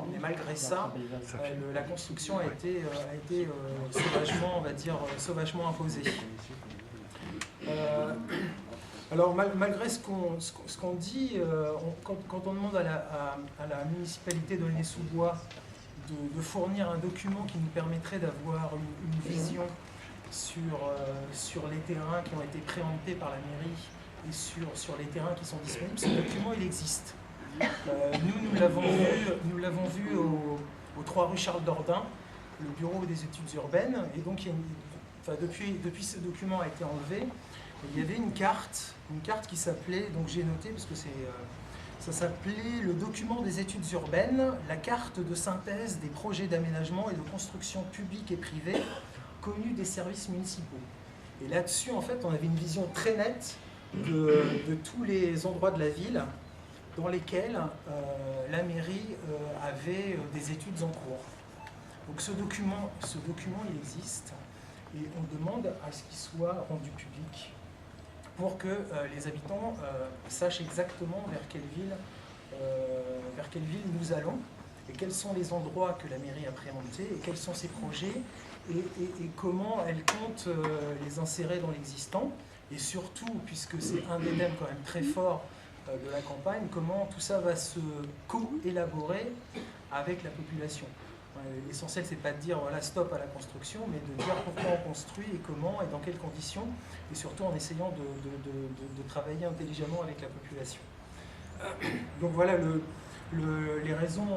sûr, mais malgré ça, la construction a été sauvagement, on va dire, sauvagement imposée. Alors malgré ce qu'on dit, quand on demande à la municipalité d'Aulnay-sous-Bois de fournir un document qui nous permettrait d'avoir une vision sur les terrains qui ont été préemptés par la mairie et sur les terrains qui sont disponibles, ce document il existe. Nous l'avons vu au 3 rue Charles Dordain, le bureau des études urbaines, et donc depuis ce document a été enlevé, il y avait une carte qui s'appelait, donc j'ai noté parce que ça s'appelait le document des études urbaines, la carte de synthèse des projets d'aménagement et de construction publique et privée connus des services municipaux. Et là-dessus, en fait, on avait une vision très nette de tous les endroits de la ville dans lesquels la mairie avait des études en cours. Donc ce document, il existe et on demande à ce qu'il soit rendu public pour que les habitants sachent exactement vers quelle ville nous allons et quels sont les endroits que la mairie a préemptés et quels sont ses projets et comment elle compte les insérer dans l'existant et surtout, puisque c'est un des thèmes quand même très forts de la campagne, comment tout ça va se co-élaborer avec la population. L'essentiel, c'est pas de dire voilà, stop à la construction, mais de dire pourquoi on construit et comment et dans quelles conditions, et surtout en essayant de travailler intelligemment avec la population. Donc voilà les raisons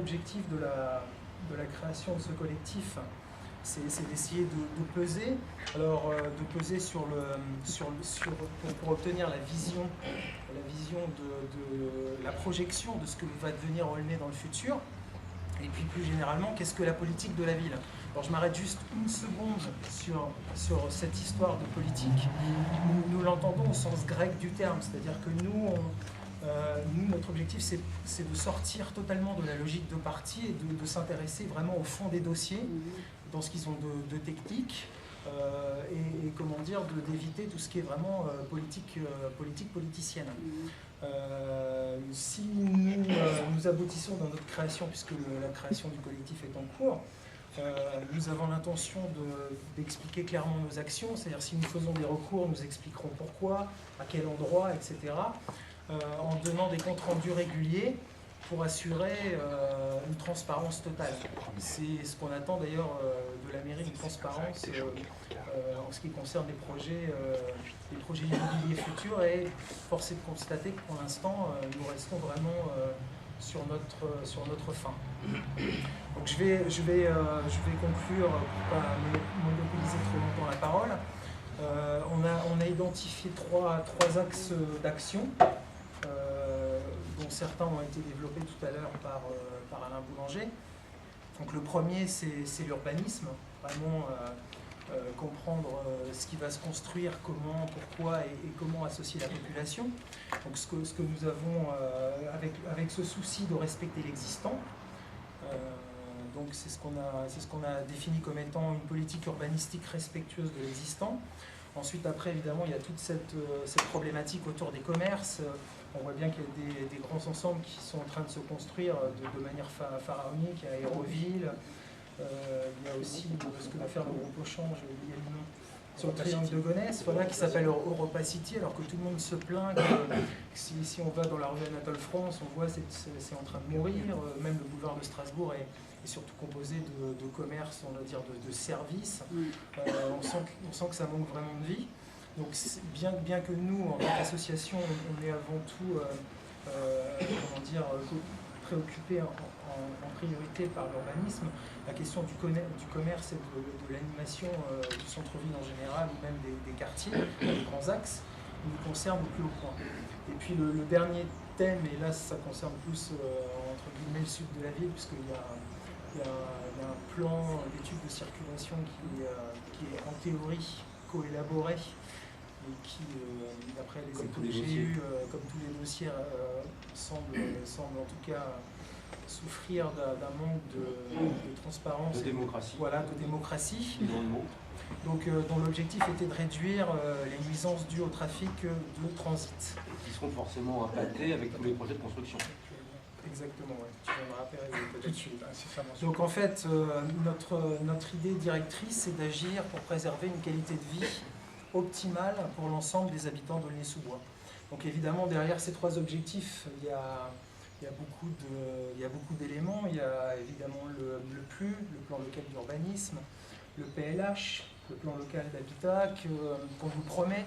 objectives de la création de ce collectif, c'est d'essayer de peser, alors de peser pour obtenir la vision de la projection de ce que va devenir Aulnay dans le futur. Et puis plus généralement, qu'est-ce que la politique de la ville? Alors je m'arrête juste une seconde sur cette histoire de politique. Nous l'entendons au sens grec du terme, c'est-à-dire que nous, notre objectif, c'est de sortir totalement de la logique de parti et de s'intéresser vraiment au fond des dossiers, dans ce qu'ils ont de technique, et comment dire, d'éviter tout ce qui est vraiment politique politicienne. Si nous aboutissons dans notre création, puisque la création du collectif est en cours, nous avons l'intention d'expliquer clairement nos actions, c'est-à-dire si nous faisons des recours, nous expliquerons pourquoi, à quel endroit, etc., en donnant des comptes rendus réguliers pour assurer une transparence totale. C'est ce qu'on attend d'ailleurs de la mairie, une transparence en ce qui concerne les projets immobiliers futurs, et force est de constater que pour l'instant, nous restons vraiment sur notre fin. Donc je vais conclure pour ne pas monopoliser trop longtemps la parole. On a identifié trois axes d'action, dont certains ont été développés tout à l'heure par Alain Boulanger. Donc le premier, c'est l'urbanisme, vraiment comprendre ce qui va se construire, comment, pourquoi et comment associer la population. Donc ce que nous avons, avec ce souci de respecter l'existant, donc c'est ce qu'on a défini comme étant une politique urbanistique respectueuse de l'existant. Ensuite, après, évidemment, il y a toute cette problématique autour des commerces. On voit bien qu'il y a des grands ensembles qui sont en train de se construire de manière pharaonique à Aéroville. Il y a aussi ce que va faire le groupe Auchan, j'ai oublié le nom, sur le triangle de Gonesse, voilà, qui s'appelle Europa City, alors que tout le monde se plaint que si on va dans la rue Anatole France, on voit c'est en train de mourir. Même le boulevard de Strasbourg est surtout composé de commerces, on va dire de services. On sent que ça manque vraiment de vie. Donc bien que nous, en tant qu'association, on est avant tout préoccupés en priorité par l'urbanisme, la question du commerce et de l'animation du centre-ville en général, ou même des quartiers, des grands axes, nous concerne au plus haut point. Et puis le dernier thème, et là ça concerne plus entre guillemets le sud de la ville, puisqu'il y a un plan d'études de circulation qui est en théorie coélaboré, et qui, d'après les échos que j'ai eus, comme tous les dossiers, semble en tout cas souffrir d'un manque de transparence, de démocratie. Voilà, de démocratie. Donc, dont l'objectif était de réduire les nuisances dues au trafic de transit. Qui seront forcément impactés avec tous les projets de construction. Exactement, ouais. Tu viens de rappeler Tout de suite, c'est ça. Donc en fait, notre idée directrice, c'est d'agir pour préserver une qualité de vie optimale pour l'ensemble des habitants d'Aulnay-sous-Bois. Donc évidemment, derrière ces trois objectifs, il y a beaucoup d'éléments. Il y a évidemment le PLU, le plan local d'urbanisme, le PLH, le plan local d'habitat qu'on vous promet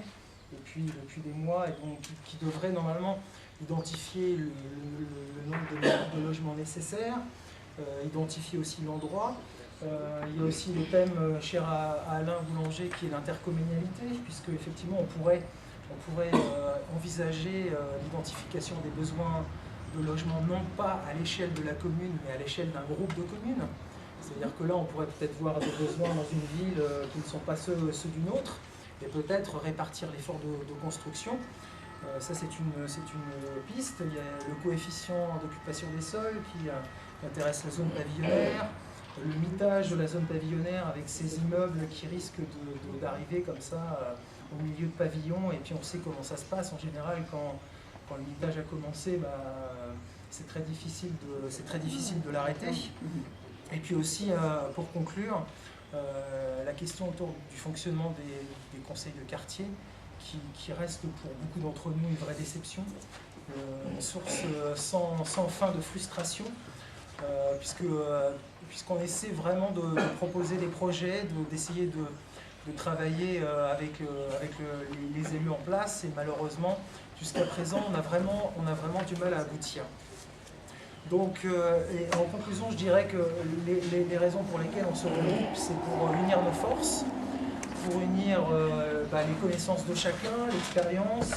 depuis des mois et donc, qui devrait normalement identifier le nombre de logements nécessaires, identifier aussi l'endroit. Il y a aussi le thème cher à Alain Boulanger qui est l'intercommunalité, puisque effectivement on pourrait envisager l'identification des besoins de logement non pas à l'échelle de la commune mais à l'échelle d'un groupe de communes. C'est-à-dire que là on pourrait peut-être voir des besoins dans une ville qui ne sont pas ceux d'une autre et peut-être répartir l'effort de construction. Ça c'est une piste. Il y a le coefficient d'occupation des sols qui intéresse la zone pavillonnaire, le mitage de la zone pavillonnaire avec ces immeubles qui risquent d'arriver comme ça au milieu de pavillons, et puis on sait comment ça se passe en général quand le mitage a commencé, c'est très difficile de l'arrêter. Et puis aussi, pour conclure, la question autour du fonctionnement des conseils de quartier qui reste pour beaucoup d'entre nous une vraie déception, une source sans fin de frustration, puisqu'on essaie vraiment de proposer des projets, d'essayer de travailler avec les élus en place, et malheureusement, jusqu'à présent, on a vraiment du mal à aboutir. Donc, et en conclusion, je dirais que les raisons pour lesquelles on se regroupe, c'est pour unir nos forces, pour unir les connaissances de chacun, l'expérience,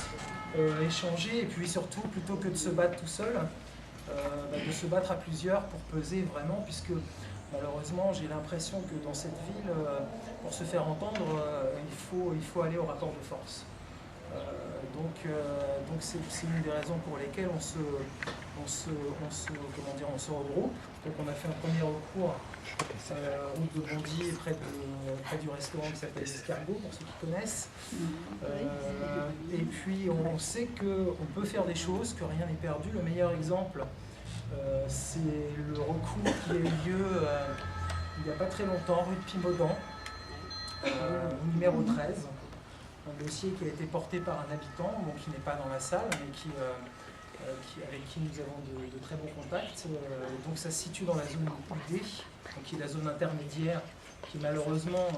échanger, et puis surtout, plutôt que de se battre tout seul, de se battre à plusieurs pour peser vraiment, puisque malheureusement, j'ai l'impression que dans cette ville, pour se faire entendre, il faut aller au rapport de force. Donc c'est une des raisons pour lesquelles on se regroupe. Donc on a fait un premier recours route de Bondy, près du restaurant qui s'appelle Escargot, pour ceux qui connaissent. Et puis on sait qu'on peut faire des choses, que rien n'est perdu. Le meilleur exemple, c'est le recours qui a eu lieu il n'y a pas très longtemps, rue de Pimaudan, au numéro 13. Un dossier qui a été porté par un habitant, qui n'est pas dans la salle, mais avec qui nous avons de très bons contacts. Donc ça se situe dans la zone UD, qui est la zone intermédiaire, qui malheureusement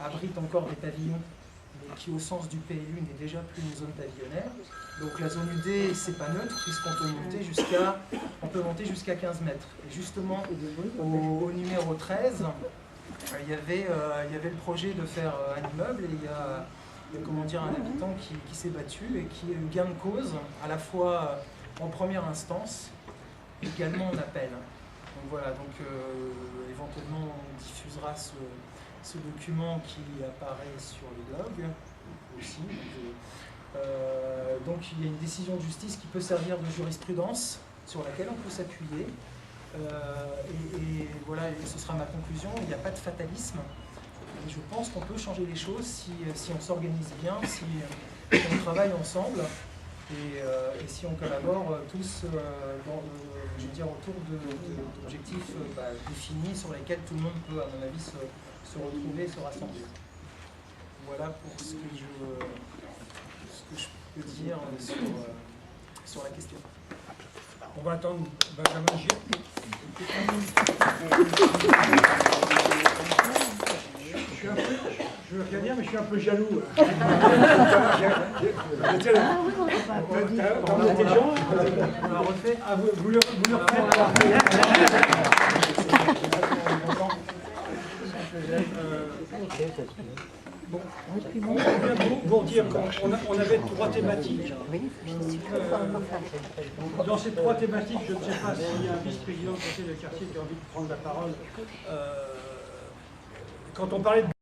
abrite encore des pavillons, mais qui au sens du PLU n'est déjà plus une zone pavillonnaire. Donc la zone UD, c'est pas neutre, puisqu'on peut monter jusqu'à 15 mètres. Et justement, au numéro 13, il y avait le projet de faire un immeuble, et il y a un habitant qui s'est battu et qui a eu gain de cause, à la fois en première instance, également en appel. Donc voilà, éventuellement on diffusera ce document qui apparaît sur le blog aussi. Donc il y a une décision de justice qui peut servir de jurisprudence sur laquelle on peut s'appuyer. Et voilà, ce sera ma conclusion. Il n'y a pas de fatalisme. Et je pense qu'on peut changer les choses si on s'organise bien, si on travaille ensemble et si on collabore tous autour d'objectifs définis sur lesquels tout le monde peut, à mon avis, se retrouver, se rassembler. Voilà pour ce que je peux dire sur la question. On va attendre Benjamin Gilles. Je veux rien dire, mais je suis un peu jaloux. On l'a refait. Vous le refaites. Bon, on vient pour dire qu'on avait trois thématiques. Dans ces trois thématiques, je ne sais pas s'il y a un vice-président du conseil de quartier qui a envie de prendre la parole. Quand on parlait de